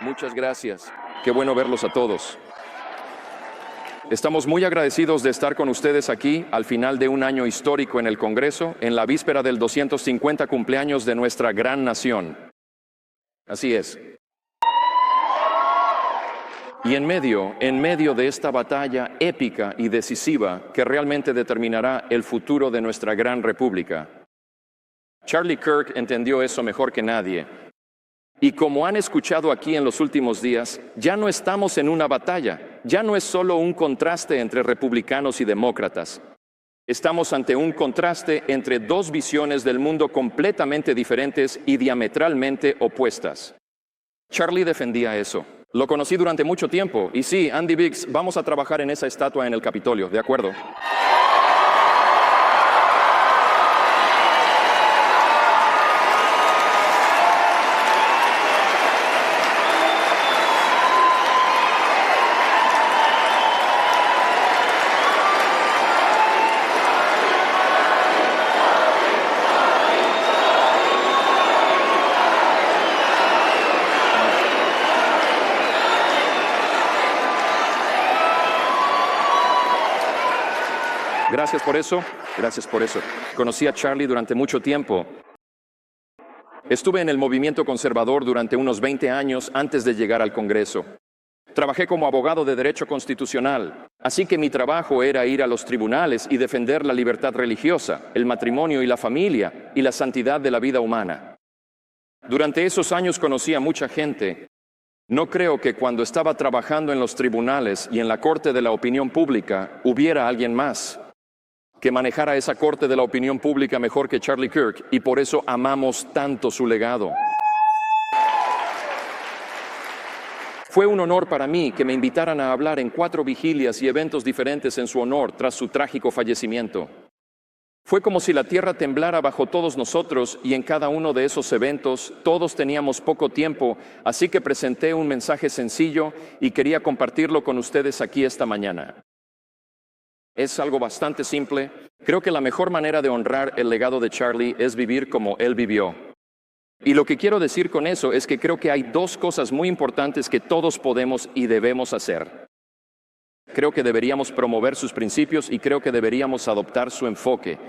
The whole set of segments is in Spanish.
Muchas gracias. Qué bueno verlos a todos. Estamos muy agradecidos de estar con ustedes aquí al final de un año histórico en el Congreso, en la víspera del 250 cumpleaños de nuestra gran nación. Así es. Y en medio de esta batalla épica y decisiva que realmente determinará el futuro de nuestra gran república, Charlie Kirk entendió eso mejor que nadie. Y como han escuchado aquí en los últimos días, ya no estamos en una batalla, ya no es solo un contraste entre republicanos y demócratas. Estamos ante un contraste entre dos visiones del mundo completamente diferentes y diametralmente opuestas. Charlie defendía eso. Lo conocí durante mucho tiempo. Y sí, Andy Biggs, vamos a trabajar en esa estatua en el Capitolio, ¿de acuerdo? Gracias por eso, gracias por eso. Conocí a Charlie durante mucho tiempo. Estuve en el movimiento conservador durante unos 20 años antes de llegar al Congreso. Trabajé como abogado de derecho constitucional, así que mi trabajo era ir a los tribunales y defender la libertad religiosa, el matrimonio y la familia, y la santidad de la vida humana. Durante esos años conocí a mucha gente. No creo que cuando estaba trabajando en los tribunales y en la corte de la opinión pública hubiera alguien más que manejara esa corte de la opinión pública mejor que Charlie Kirk, y por eso amamos tanto su legado. Fue un honor para mí que me invitaran a hablar en 4 vigilias y eventos diferentes en su honor tras su trágico fallecimiento. Fue como si la tierra temblara bajo todos nosotros, y en cada uno de esos eventos todos teníamos poco tiempo, así que presenté un mensaje sencillo y quería compartirlo con ustedes aquí esta mañana. Es algo bastante simple. Creo que la mejor manera de honrar el legado de Charlie es vivir como él vivió. Y lo que quiero decir con eso es que creo que hay 2 cosas muy importantes que todos podemos y debemos hacer. Creo que deberíamos promover sus principios y creo que deberíamos adoptar su enfoque.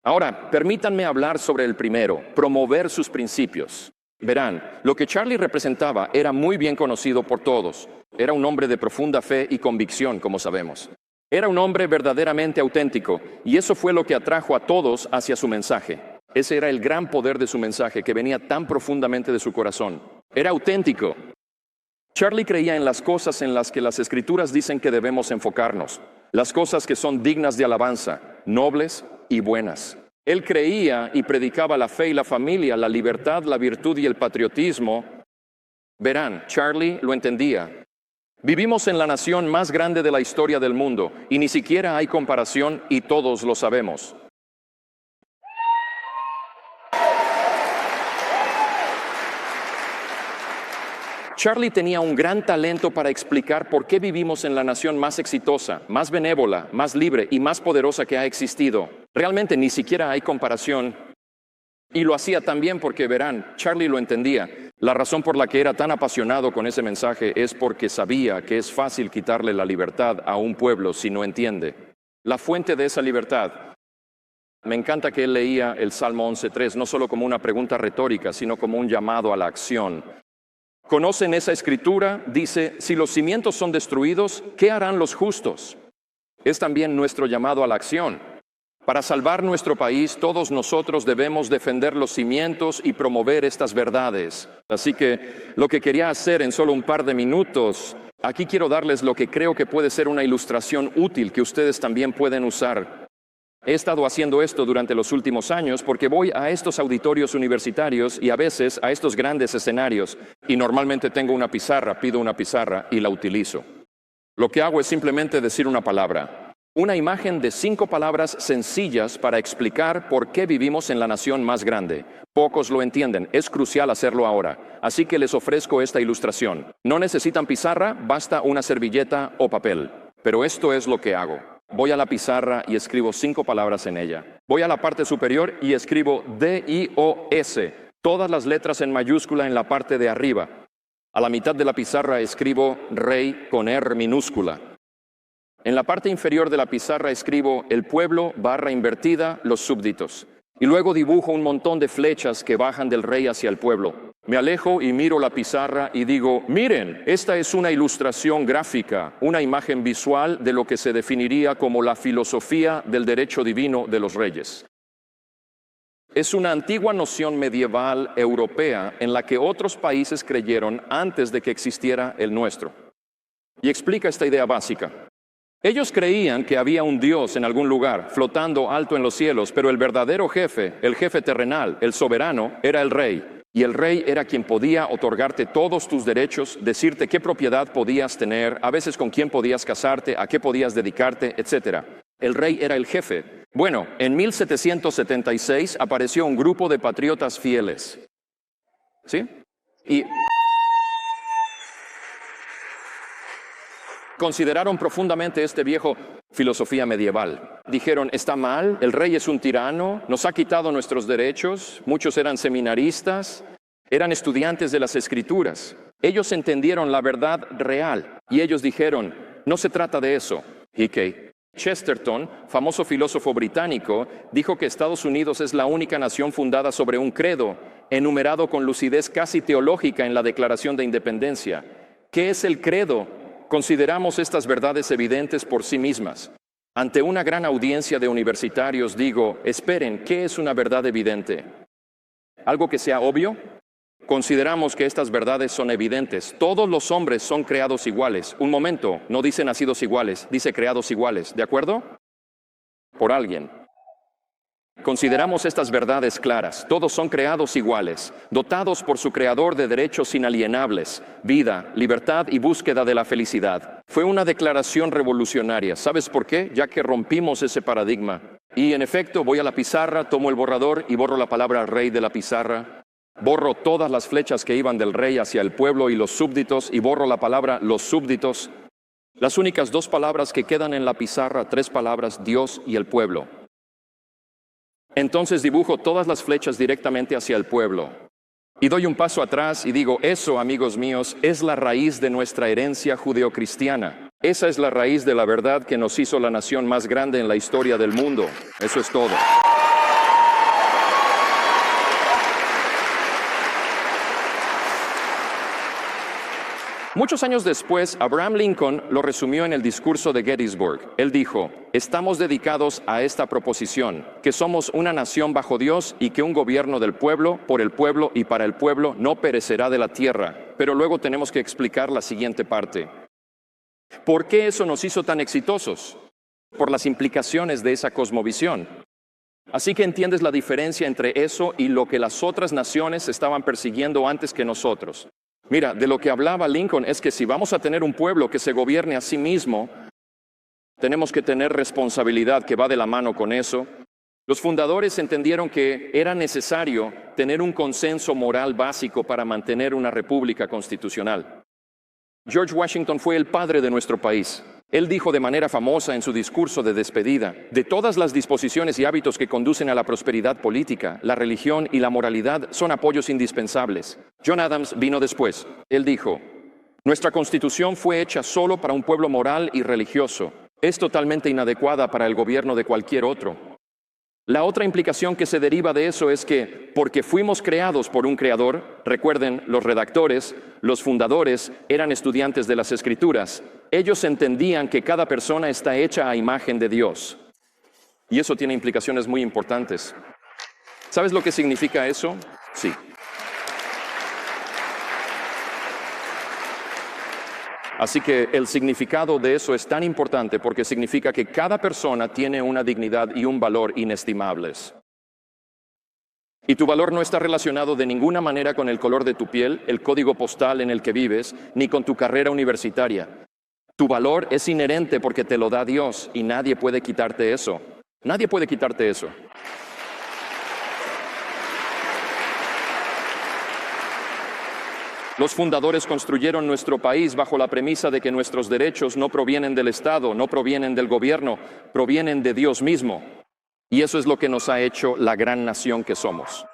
Ahora, permítanme hablar sobre el primero, promover sus principios. Verán, lo que Charlie representaba era muy bien conocido por todos. Era un hombre de profunda fe y convicción, como sabemos. Era un hombre verdaderamente auténtico, y eso fue lo que atrajo a todos hacia su mensaje. Ese era el gran poder de su mensaje, que venía tan profundamente de su corazón. Era auténtico. Charlie creía en las cosas en las que las Escrituras dicen que debemos enfocarnos, las cosas que son dignas de alabanza, nobles y buenas. Él creía y predicaba la fe y la familia, la libertad, la virtud y el patriotismo. Verán, Charlie lo entendía. Vivimos en la nación más grande de la historia del mundo, y ni siquiera hay comparación, y todos lo sabemos. Charlie tenía un gran talento para explicar por qué vivimos en la nación más exitosa, más benévola, más libre y más poderosa que ha existido. Realmente ni siquiera hay comparación. Y lo hacía también porque, verán, Charlie lo entendía. La razón por la que era tan apasionado con ese mensaje es porque sabía que es fácil quitarle la libertad a un pueblo si no entiende. La fuente de esa libertad. Me encanta que él leía el Salmo 11:3 no solo como una pregunta retórica, sino como un llamado a la acción. ¿Conocen esa escritura? Dice, si los cimientos son destruidos, ¿qué harán los justos? Es también nuestro llamado a la acción. Para salvar nuestro país, todos nosotros debemos defender los cimientos y promover estas verdades. Así que lo que quería hacer en solo un par de minutos, aquí quiero darles lo que creo que puede ser una ilustración útil que ustedes también pueden usar. He estado haciendo esto durante los últimos años porque voy a estos auditorios universitarios y a veces a estos grandes escenarios, y normalmente tengo una pizarra, pido una pizarra y la utilizo. Lo que hago es simplemente decir una palabra. Una imagen de 5 palabras sencillas para explicar por qué vivimos en la nación más grande. Pocos lo entienden, es crucial hacerlo ahora. Así que les ofrezco esta ilustración. No necesitan pizarra, basta una servilleta o papel. Pero esto es lo que hago. Voy a la pizarra y escribo 5 palabras en ella. Voy a la parte superior y escribo D-I-O-S, todas las letras en mayúscula en la parte de arriba. A la mitad de la pizarra escribo rey con R minúscula. En la parte inferior de la pizarra escribo el pueblo / invertida, los súbditos. Y luego dibujo un montón de flechas que bajan del rey hacia el pueblo. Me alejo y miro la pizarra y digo, miren, esta es una ilustración gráfica, una imagen visual de lo que se definiría como la filosofía del derecho divino de los reyes. Es una antigua noción medieval europea en la que otros países creyeron antes de que existiera el nuestro. Y explica esta idea básica. Ellos creían que había un Dios en algún lugar, flotando alto en los cielos, pero el verdadero jefe, el jefe terrenal, el soberano, era el rey. Y el rey era quien podía otorgarte todos tus derechos, decirte qué propiedad podías tener, a veces con quién podías casarte, a qué podías dedicarte, etc. El rey era el jefe. Bueno, en 1776 apareció un grupo de patriotas fieles. ¿Sí? Y consideraron profundamente este viejo filosofía medieval. Dijeron, está mal, el rey es un tirano, nos ha quitado nuestros derechos. Muchos eran seminaristas, eran estudiantes de las Escrituras. Ellos entendieron la verdad real y ellos dijeron, no se trata de eso. ¿Y qué? Chesterton, famoso filósofo británico, dijo que Estados Unidos es la única nación fundada sobre un credo, enumerado con lucidez casi teológica en la Declaración de Independencia. ¿Qué es el credo? Consideramos estas verdades evidentes por sí mismas. Ante una gran audiencia de universitarios digo, esperen, ¿qué es una verdad evidente? ¿Algo que sea obvio? Consideramos que estas verdades son evidentes. Todos los hombres son creados iguales. Un momento, no dice nacidos iguales, dice creados iguales. ¿De acuerdo? Por alguien. Consideramos estas verdades claras. Todos son creados iguales, dotados por su creador de derechos inalienables, vida, libertad y búsqueda de la felicidad. Fue una declaración revolucionaria. ¿Sabes por qué? Ya que rompimos ese paradigma. Y en efecto, voy a la pizarra, tomo el borrador y borro la palabra rey de la pizarra. Borro todas las flechas que iban del rey hacia el pueblo y los súbditos y borro la palabra los súbditos. Las únicas dos palabras que quedan en la pizarra, 3 palabras, Dios y el pueblo. Entonces dibujo todas las flechas directamente hacia el pueblo. Y doy un paso atrás y digo, eso, amigos míos, es la raíz de nuestra herencia judeocristiana. Esa es la raíz de la verdad que nos hizo la nación más grande en la historia del mundo. Eso es todo. Muchos años después, Abraham Lincoln lo resumió en el discurso de Gettysburg. Él dijo, estamos dedicados a esta proposición, que somos una nación bajo Dios y que un gobierno del pueblo, por el pueblo y para el pueblo no perecerá de la tierra. Pero luego tenemos que explicar la siguiente parte. ¿Por qué eso nos hizo tan exitosos? Por las implicaciones de esa cosmovisión. Así que entiendes la diferencia entre eso y lo que las otras naciones estaban persiguiendo antes que nosotros. Mira, de lo que hablaba Lincoln es que si vamos a tener un pueblo que se gobierne a sí mismo, tenemos que tener responsabilidad que va de la mano con eso. Los fundadores entendieron que era necesario tener un consenso moral básico para mantener una república constitucional. George Washington fue el padre de nuestro país. Él dijo de manera famosa en su discurso de despedida, de todas las disposiciones y hábitos que conducen a la prosperidad política, la religión y la moralidad son apoyos indispensables. John Adams vino después. Él dijo, nuestra Constitución fue hecha solo para un pueblo moral y religioso. Es totalmente inadecuada para el gobierno de cualquier otro. La otra implicación que se deriva de eso es que, porque fuimos creados por un creador, recuerden, los redactores, los fundadores, eran estudiantes de las Escrituras. Ellos entendían que cada persona está hecha a imagen de Dios. Y eso tiene implicaciones muy importantes. ¿Sabes lo que significa eso? Sí. Así que el significado de eso es tan importante porque significa que cada persona tiene una dignidad y un valor inestimables. Y tu valor no está relacionado de ninguna manera con el color de tu piel, el código postal en el que vives, ni con tu carrera universitaria. Tu valor es inherente porque te lo da Dios y nadie puede quitarte eso. Nadie puede quitarte eso. Los fundadores construyeron nuestro país bajo la premisa de que nuestros derechos no provienen del Estado, no provienen del gobierno, provienen de Dios mismo. Y eso es lo que nos ha hecho la gran nación que somos.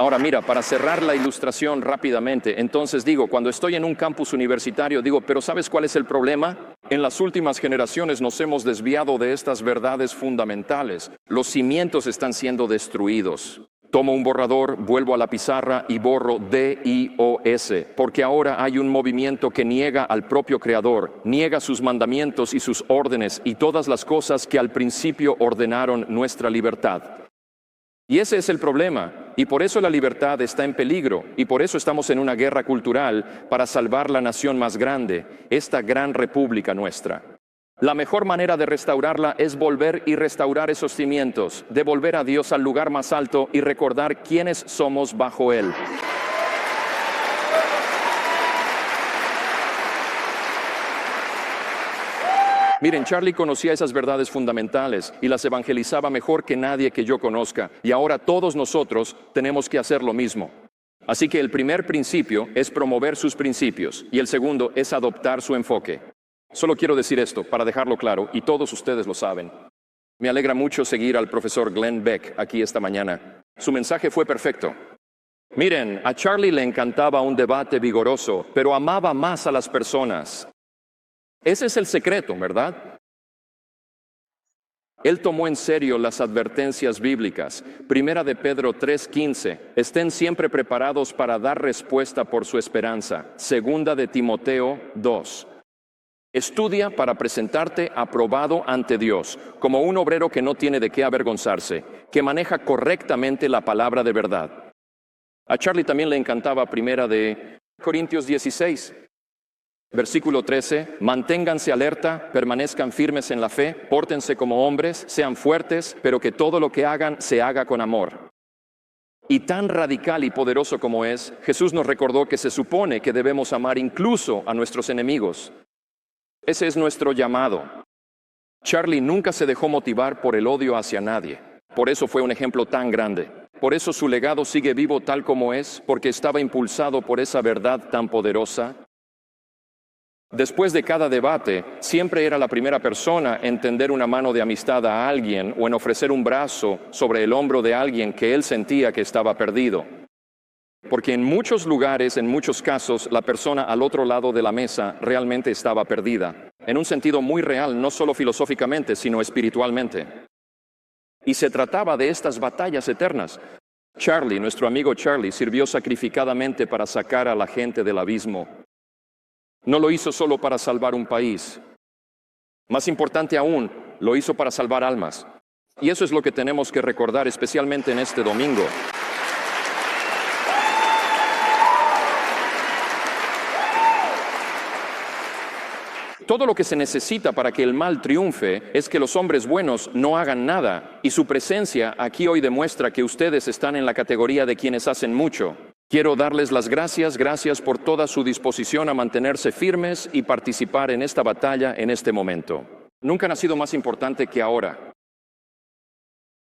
Ahora mira, para cerrar la ilustración rápidamente, entonces digo, cuando estoy en un campus universitario, digo, pero ¿sabes cuál es el problema? En las últimas generaciones nos hemos desviado de estas verdades fundamentales. Los cimientos están siendo destruidos. Tomo un borrador, vuelvo a la pizarra y borro D-I-O-S, porque ahora hay un movimiento que niega al propio Creador, niega sus mandamientos y sus órdenes y todas las cosas que al principio ordenaron nuestra libertad. Y ese es el problema, y por eso la libertad está en peligro, y por eso estamos en una guerra cultural para salvar la nación más grande, esta gran república nuestra. La mejor manera de restaurarla es volver y restaurar esos cimientos, devolver a Dios al lugar más alto y recordar quiénes somos bajo Él. Miren, Charlie conocía esas verdades fundamentales y las evangelizaba mejor que nadie que yo conozca, y ahora todos nosotros tenemos que hacer lo mismo. Así que el primer principio es promover sus principios, y el segundo es adoptar su enfoque. Solo quiero decir esto para dejarlo claro, y todos ustedes lo saben. Me alegra mucho seguir al profesor Glenn Beck aquí esta mañana. Su mensaje fue perfecto. Miren, a Charlie le encantaba un debate vigoroso, pero amaba más a las personas. Ese es el secreto, ¿verdad? Él tomó en serio las advertencias bíblicas. Primera de Pedro 3:15. Estén siempre preparados para dar respuesta por su esperanza. Segunda de Timoteo 2. Estudia para presentarte aprobado ante Dios, como un obrero que no tiene de qué avergonzarse, que maneja correctamente la palabra de verdad. A Charlie también le encantaba Primera de Corintios 16. Versículo 13, manténganse alerta, permanezcan firmes en la fe, pórtense como hombres, sean fuertes, pero que todo lo que hagan se haga con amor. Y tan radical y poderoso como es, Jesús nos recordó que se supone que debemos amar incluso a nuestros enemigos. Ese es nuestro llamado. Charlie nunca se dejó motivar por el odio hacia nadie. Por eso fue un ejemplo tan grande. Por eso su legado sigue vivo tal como es, porque estaba impulsado por esa verdad tan poderosa. Después de cada debate, siempre era la primera persona en tender una mano de amistad a alguien o en ofrecer un brazo sobre el hombro de alguien que él sentía que estaba perdido. Porque en muchos lugares, en muchos casos, la persona al otro lado de la mesa realmente estaba perdida, en un sentido muy real, no solo filosóficamente, sino espiritualmente. Y se trataba de estas batallas eternas. Charlie, nuestro amigo Charlie, sirvió sacrificadamente para sacar a la gente del abismo. No lo hizo solo para salvar un país. Más importante aún, lo hizo para salvar almas. Y eso es lo que tenemos que recordar, especialmente en este domingo. Todo lo que se necesita para que el mal triunfe es que los hombres buenos no hagan nada, y su presencia aquí hoy demuestra que ustedes están en la categoría de quienes hacen mucho. Quiero darles las gracias por toda su disposición a mantenerse firmes y participar en esta batalla en este momento. Nunca ha sido más importante que ahora.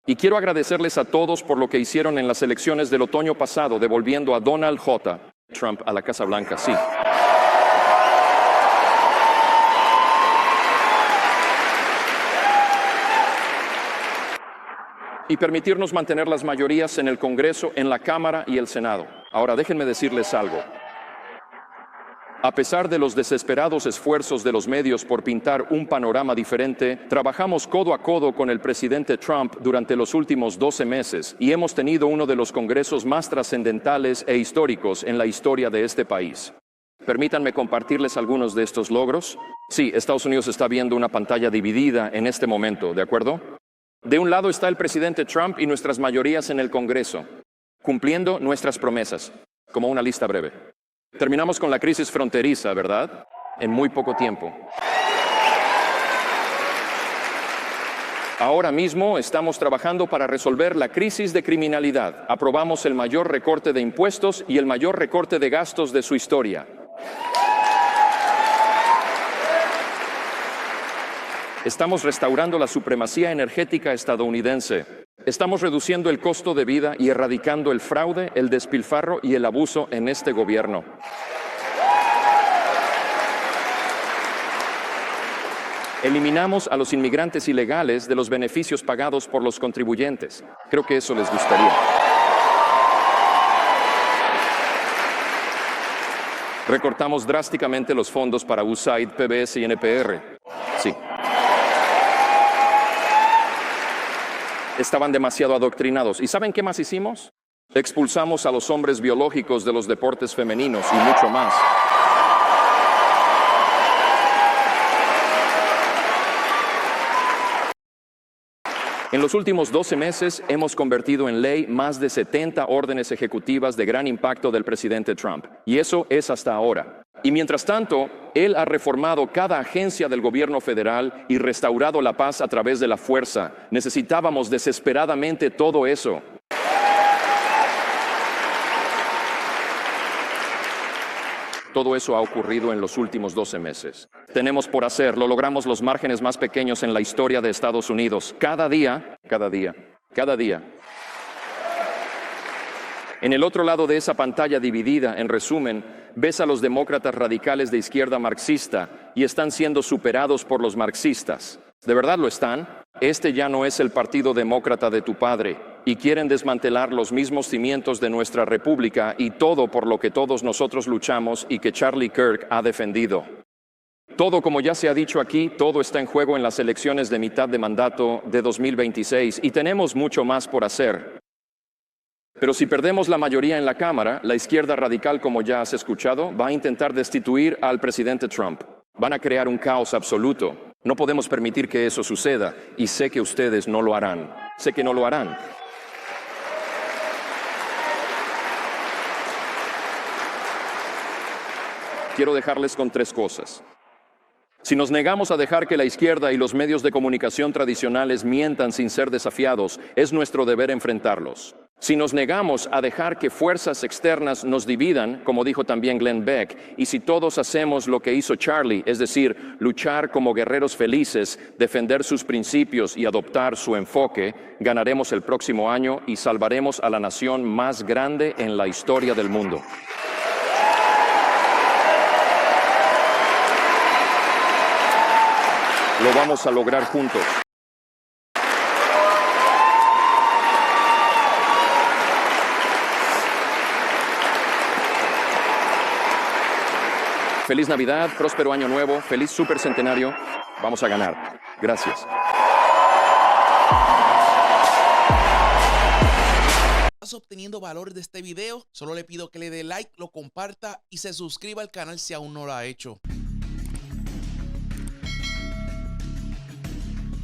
Y quiero agradecerles a todos por lo que hicieron en las elecciones del otoño pasado, devolviendo a Donald J. Trump a la Casa Blanca, sí. Y permitirnos mantener las mayorías en el Congreso, en la Cámara y el Senado. Ahora, déjenme decirles algo. A pesar de los desesperados esfuerzos de los medios por pintar un panorama diferente, trabajamos codo a codo con el presidente Trump durante los últimos 12 meses y hemos tenido uno de los congresos más trascendentales e históricos en la historia de este país. Permítanme compartirles algunos de estos logros. Sí, Estados Unidos está viendo una pantalla dividida en este momento, ¿de acuerdo? De un lado está el presidente Trump y nuestras mayorías en el Congreso, cumpliendo nuestras promesas, como una lista breve. Terminamos con la crisis fronteriza, ¿verdad? En muy poco tiempo. Ahora mismo estamos trabajando para resolver la crisis de criminalidad. Aprobamos el mayor recorte de impuestos y el mayor recorte de gastos de su historia. Estamos restaurando la supremacía energética estadounidense. Estamos reduciendo el costo de vida y erradicando el fraude, el despilfarro y el abuso en este gobierno. Eliminamos a los inmigrantes ilegales de los beneficios pagados por los contribuyentes. Creo que eso les gustaría. Recortamos drásticamente los fondos para USAID, PBS y NPR. Sí. Estaban demasiado adoctrinados. ¿Y saben qué más hicimos? Expulsamos a los hombres biológicos de los deportes femeninos y mucho más. En los últimos 12 meses hemos convertido en ley más de 70 órdenes ejecutivas de gran impacto del presidente Trump. Y eso es hasta ahora. Y mientras tanto, él ha reformado cada agencia del gobierno federal y restaurado la paz a través de la fuerza. Necesitábamos desesperadamente todo eso. Todo eso ha ocurrido en los últimos 12 meses. Tenemos por hacer, lo logramos los márgenes más pequeños en la historia de Estados Unidos. Cada día. En el otro lado de esa pantalla dividida, en resumen, ves a los demócratas radicales de izquierda marxista y están siendo superados por los marxistas. ¿De verdad lo están? Este ya no es el partido demócrata de tu padre y quieren desmantelar los mismos cimientos de nuestra república y todo por lo que todos nosotros luchamos y que Charlie Kirk ha defendido. Todo, como ya se ha dicho aquí, todo está en juego en las elecciones de mitad de mandato de 2026 y tenemos mucho más por hacer. Pero si perdemos la mayoría en la Cámara, la izquierda radical, como ya has escuchado, va a intentar destituir al presidente Trump. Van a crear un caos absoluto. No podemos permitir que eso suceda y sé que ustedes no lo harán. Sé que no lo harán. Quiero dejarles con 3 cosas. Si nos negamos a dejar que la izquierda y los medios de comunicación tradicionales mientan sin ser desafiados, es nuestro deber enfrentarlos. Si nos negamos a dejar que fuerzas externas nos dividan, como dijo también Glenn Beck, y si todos hacemos lo que hizo Charlie, es decir, luchar como guerreros felices, defender sus principios y adoptar su enfoque, ganaremos el próximo año y salvaremos a la nación más grande en la historia del mundo. Lo vamos a lograr juntos. Feliz Navidad, próspero año nuevo, feliz supercentenario. Vamos a ganar. Gracias. ¿Estás obteniendo valor de este video? Solo le pido que le dé like, lo comparta y se suscriba al canal si aún no lo ha hecho.